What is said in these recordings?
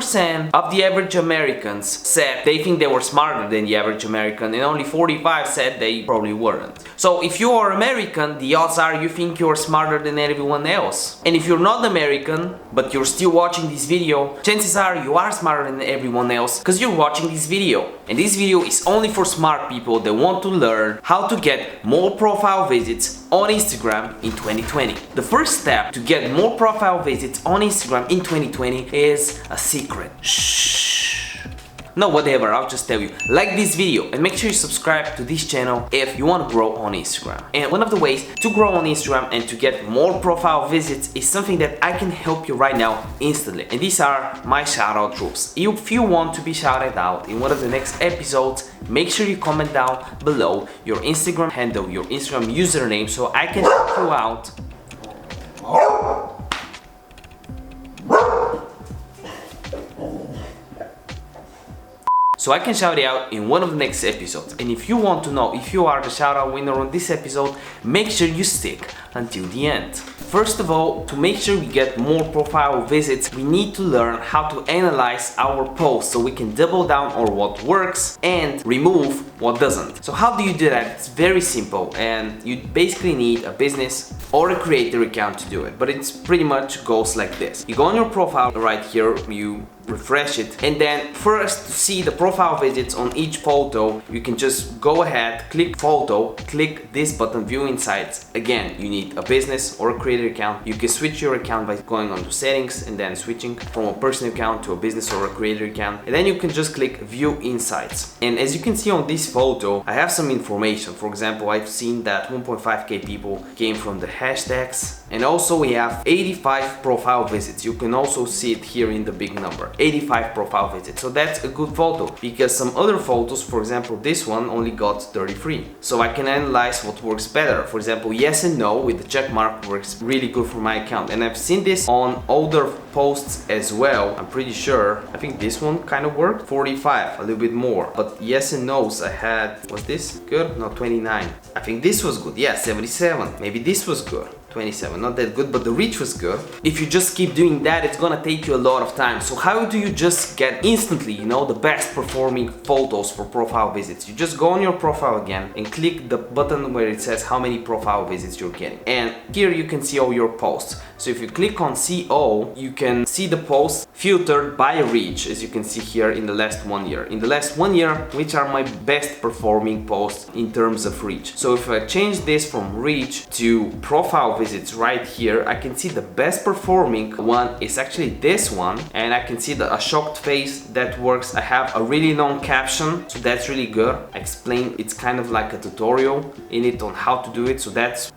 55% of the average Americans said they think they were smarter than the average American, and only 45 said they probably weren't. So if you are American, the odds are you think you're smarter than everyone else. And if you're not American, but you're still watching this video, chances are you are smarter than everyone else because you're watching this video. And this video is only for smart people that want to learn how to get more profile visits on Instagram in 2020. The first step to get more profile visits on Instagram in 2020 is a secret. Shh. No, whatever, I'll just tell you. Like this video and make sure you subscribe to this channel if you want to grow on Instagram. And one of the ways to grow on Instagram and to get more profile visits is something that I can help you right now instantly. And these are my shoutout rules. If you want to be shouted out in one of the next episodes, make sure you comment down below your Instagram handle, your Instagram username, so I can help you out. So I can shout it out in one of the next episodes. And if you want to know if you are the shout out winner on this episode, make sure you stick until the end. First of all, to make sure we get more profile visits, we need to learn how to analyze our posts so we can double down on what works and remove what doesn't. So how do you do that? It's very simple, and you basically need a business or a creator account to do it. But it's pretty much goes like this. You go on your profile right here, you refresh it, and then first to see the profile visits on each photo, you can just go ahead, click photo, click this button, view insights. Again, you need a business or a creator account. You can switch your account by going on to settings and then switching from a personal account to a business or a creator account, and then you can just click view insights. And as you can see on this photo, I have some information. For example, I've seen that 1.5k people came from the hashtags, and also we have 85 profile visits. You can also see it here in the big number, 85 profile visits. So that's a good photo, because some other photos, for example this one, only got 33. So I can analyze what works better. For example, yes and no with the check mark works really good for my account, and I've seen this on older posts as well. I'm pretty sure, I think this one kind of worked, 45, a little bit more. But yes and no's I had, was this good? No, 29. I think this was good, yeah, 77. Maybe this was good, 27, not that good, but the reach was good. If you just keep doing that, it's gonna take you a lot of time. So how do you just get instantly, the best performing photos for profile visits? You just go on your profile again and click the button where it says how many profile visits you're getting. And here you can see all your posts. So if you click on CO, you can see the posts filtered by reach, as you can see here in the last 1 year. In the last 1 year, which are my best performing posts in terms of reach. So if I change this from reach to profile visits right here, I can see the best performing one is actually this one, and I can see a shocked face that works. I have a really long caption, so that's really good. I explain, it's kind of like a tutorial in it on how to do it. So that's,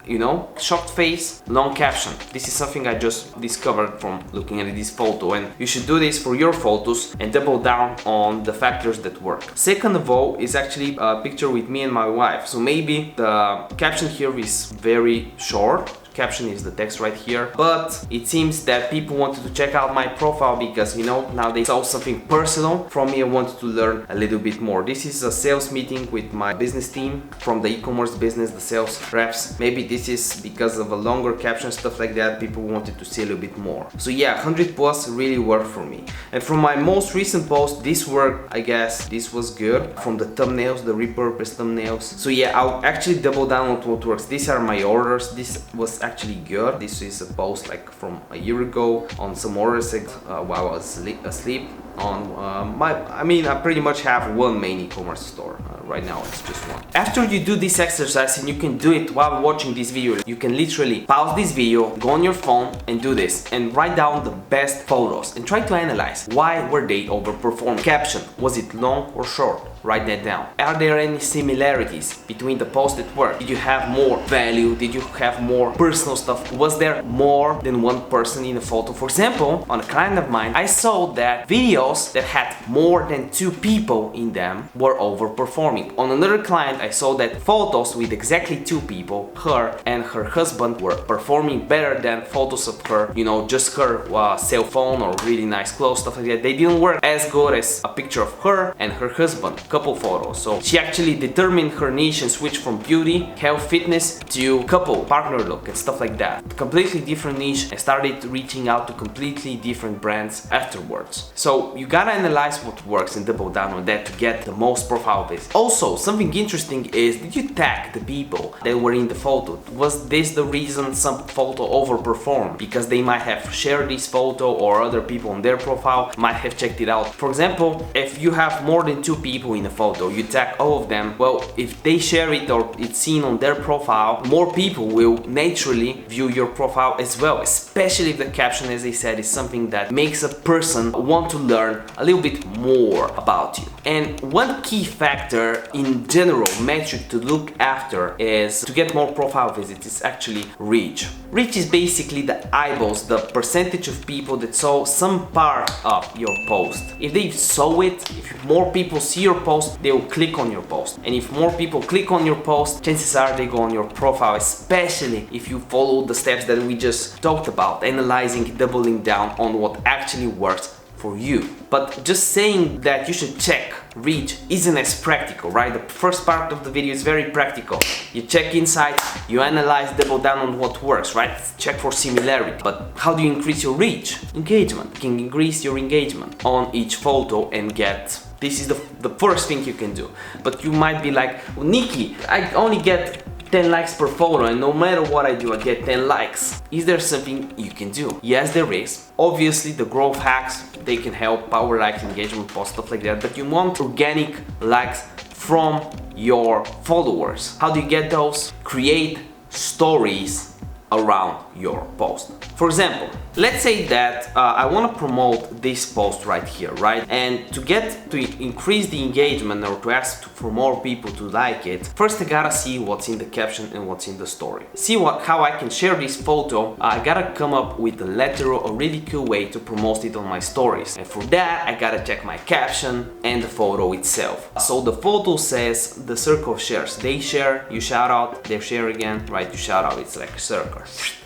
shocked face, long caption. This is something I just discovered from looking at this photo, and you should do this for your photos and double down on the factors that work. Second of all is actually a picture with me and my wife. So maybe the caption here is very short. Caption is the text right here, but it seems that people wanted to check out my profile because now they saw something personal from me and wanted to learn a little bit more. This is a sales meeting with my business team from the e-commerce business, the sales reps. Maybe this is because of a longer caption, stuff like that. People wanted to see a little bit more. So yeah, 100 plus really worked for me. And from my most recent post, this worked. I guess this was good. From the thumbnails, the repurposed thumbnails. So yeah, I'll actually double down on what works. These are my orders. This was actually good. This is a post like from a year ago on some orders while I was asleep on I pretty much have one main e-commerce store. Right now it's just one. After you do this exercise, and you can do it while watching this video, you can literally pause this video, go on your phone and do this and write down the best photos and try to analyze why were they overperforming. Caption, was it long or short? Write that down. Are there any similarities between the posts that work? Did you have more value? Did you have more personal stuff? Was there more than one person in a photo? For example, on a client of mine, I saw that videos that had more than 2 people in them were overperforming. On another client, I saw that photos with exactly 2 people, her and her husband, were performing better than photos of her, just her cell phone or really nice clothes, stuff like that. They didn't work as good as a picture of her and her husband. couple photos. So she actually determined her niche and switched from beauty, health, fitness to couple, partner look and stuff like that. Completely different niche and started reaching out to completely different brands afterwards. So you gotta analyze what works and double down on that to get the most profile visits. Also, something interesting is, did you tag the people that were in the photo? Was this the reason some photo overperformed? Because they might have shared this photo or other people on their profile might have checked it out. For example, if you have more than 2 people in a photo, you tag all of them, well, if they share it or it's seen on their profile, more people will naturally view your profile as well, especially if the caption, as I said, is something that makes a person want to learn a little bit more about you. And one key factor in general metric to look after is to get more profile visits is actually reach. Reach is basically the eyeballs, the percentage of people that saw some part of your post. If they saw it, if more people see your post, they will click on your post. And if more people click on your post, chances are they go on your profile, especially if you follow the steps that we just talked about, analyzing, doubling down on what actually works for you. But just saying that you should check reach isn't as practical, right? The first part of the video is very practical. You check inside, you analyze, double down on what works, right? Check for similarity. But how do you increase your reach? Engagement. You can increase your engagement on each photo and get... This is the first thing you can do. But you might be like, well, Niki, I only get 10 likes per photo and no matter what I do I get 10 likes. Is there something you can do? Yes, there is. Obviously the growth hacks, they can help, power likes, engagement posts, stuff like that, but you want organic likes from your followers. How do you get those? Create stories around your post. For example, let's say that I want to promote this post right here, right? And to increase the engagement or to ask for more people to like it, first I gotta see what's in the caption and what's in the story. See how I can share this photo. I gotta come up with a letter or a really cool way to promote it on my stories. And for that, I gotta check my caption and the photo itself. So the photo says the circle of shares. They share, you shout out, they share again, right? You shout out, it's like a circle.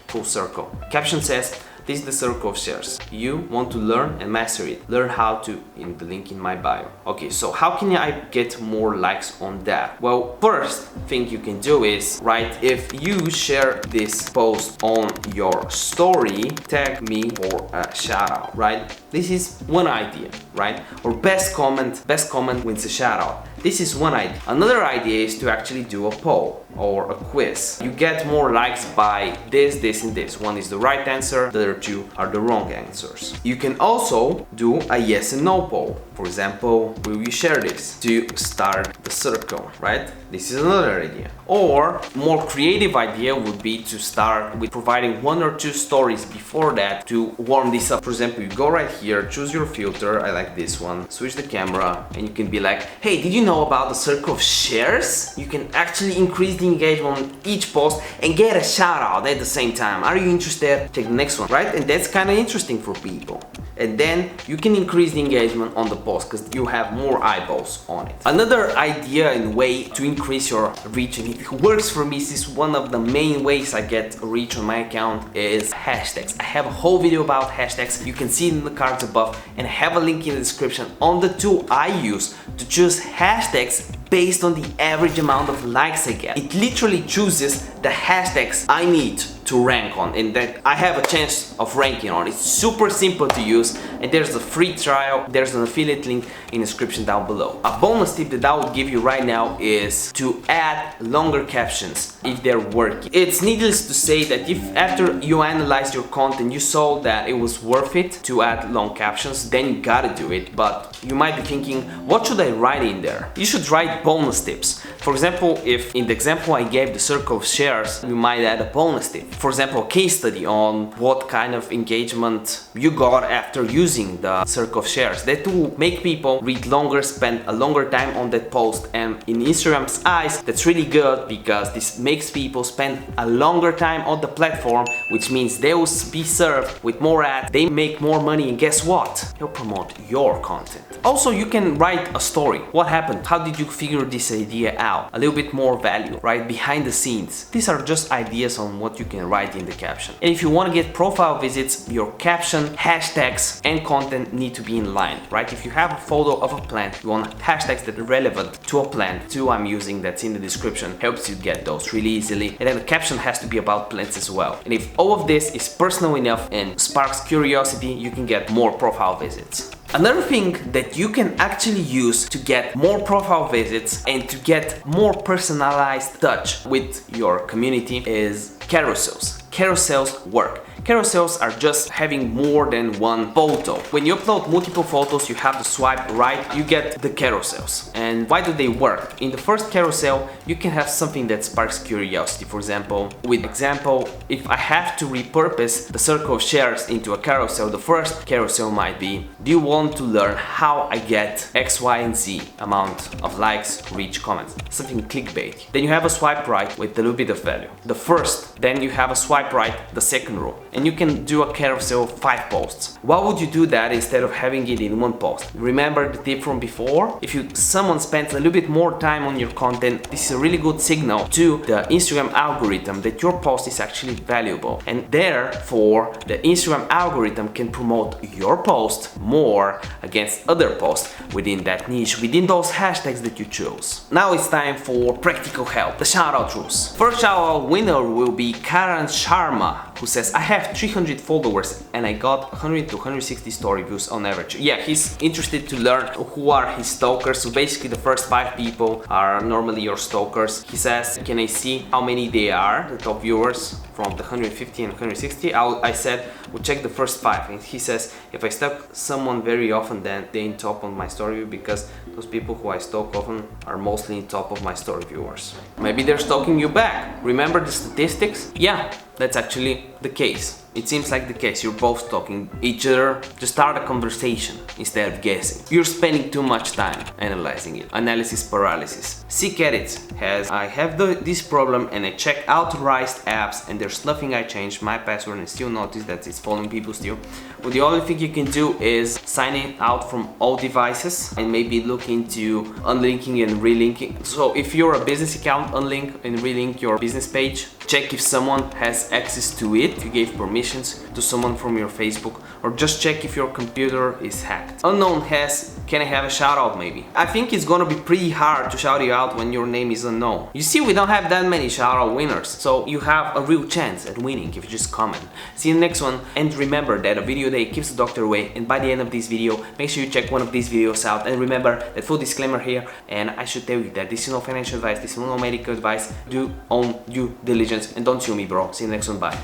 Full circle. Caption says, this is the circle of shares. You want to learn and master it. Learn how to in the link in my bio. Okay, so how can I get more likes on that? Well, first thing you can do is, right, if you share this post on your story, tag me for a shout out, right? This is one idea, right? Or best comment wins a shout out. This is one idea. Another idea is to actually do a poll or a quiz. You get more likes by this, this, and this. One is the right answer, the other 2 are the wrong answers. You can also do a yes and no poll. For example, will you share this to start the circle, right? This is another idea. Or more creative idea would be to start with providing 1 or 2 stories before that to warm this up. For example, you go right here, choose your filter, I like this one, switch the camera, and you can be like, hey, did you know about the circle of shares? You can actually increase the engagement on each post and get a shout out at the same time. Are you interested? Take the next one, right? And that's kind of interesting for people. And then you can increase the engagement on the post because you have more eyeballs on it. Another idea and way to increase your reach, and it works for me, this is one of the main ways I get reach on my account, is hashtags. I have a whole video about hashtags. You can see it in the cards above, and I have a link in the description on the tool I use to choose hashtags based on the average amount of likes I get. It literally chooses the hashtags I need to rank on and that I have a chance of ranking on. It's super simple to use, and there's a free trial, there's an affiliate link in the description down below. A bonus tip that I would give you right now is to add longer captions if they're working. It's needless to say that if after you analyze your content you saw that it was worth it to add long captions, then you gotta do it. But you might be thinking, what should I write in there? You should write bonus tips. For example, if in the example I gave, the circle of shares, you might add a bonus tip. For example, a case study on what kind of engagement you got after using the circle of shares. That will make people read longer, spend a longer time on that post, and in Instagram's eyes, that's really good because this makes people spend a longer time on the platform, which means they will be served with more ads, they make more money, and guess what? They'll promote your content. Also, you can write a story. What happened? How did you figure this idea out? A little bit more value, right? Behind the scenes. These are just ideas on what you can and write in the caption. And if you want to get profile visits, your caption, hashtags and content need to be in line, right? If you have a photo of a plant, you want hashtags that are relevant to a plant. Two I'm using that's in the description helps you get those really easily. And then the caption has to be about plants as well. And if all of this is personal enough and sparks curiosity, you can get more profile visits. Another thing that you can actually use to get more profile visits and to get more personalized touch with your community is carousels. Carousels work. Carousels are just having more than one photo. When you upload multiple photos, you have to swipe right, you get the carousels. And why do they work? In the first carousel, you can have something that sparks curiosity. For example, if I have to repurpose the circle of shares into a carousel, the first carousel might be, do you want to learn how I get X, Y, and Z amount of likes, reach, comments? Something clickbait. Then you have a swipe right with a little bit of value. The first, then you have a swipe right, the second row. And you can do a carousel of 5 posts. Why would you do that instead of having it in one post? Remember the tip from before? If someone spends a little bit more time on your content, this is a really good signal to the Instagram algorithm that your post is actually valuable. And therefore, the Instagram algorithm can promote your post more against other posts within that niche, within those hashtags that you chose. Now it's time for practical help, the shoutout rules. First shoutout winner will be Karan Sharma, who says, I have 300 followers and I got 100 to 160 story views on average. Yeah, he's interested to learn who are his stalkers. So basically the first 5 people are normally your stalkers. He says, can I see how many they are, the top viewers from the 150 and 160? I said, we'll check the first 5. And he says, if I stalk someone very often, then they're in top on my story view, because those people who I stalk often are mostly in top of my story viewers. Maybe they're stalking you back. Remember the statistics? Yeah, that's actually the case. It seems like the case. You're both talking each other to start a conversation instead of guessing. You're spending too much time analyzing it. Analysis paralysis. Seek Edits has, I have this problem and I check authorized apps and there's nothing. I changed my password and still notice that it's following people still. Well, the only thing you can do is sign it out from all devices and maybe look into unlinking and relinking. So if you're a business account, unlink and relink your business page. Check if someone has access to it, if you gave permissions to someone from your Facebook, or just check if your computer is hacked. Unknown has, can I have a shout out maybe? I think it's gonna be pretty hard to shout you out when your name is unknown. You see, we don't have that many shout out winners, so you have a real chance at winning if you just comment. See you in the next one, and remember that a video a day keeps the doctor away, and by the end of this video, make sure you check one of these videos out, and remember that full disclaimer here, and I should tell you that this is no financial advice, this is no medical advice. Do own due diligence. And don't sue me, bro. See you next one. Bye.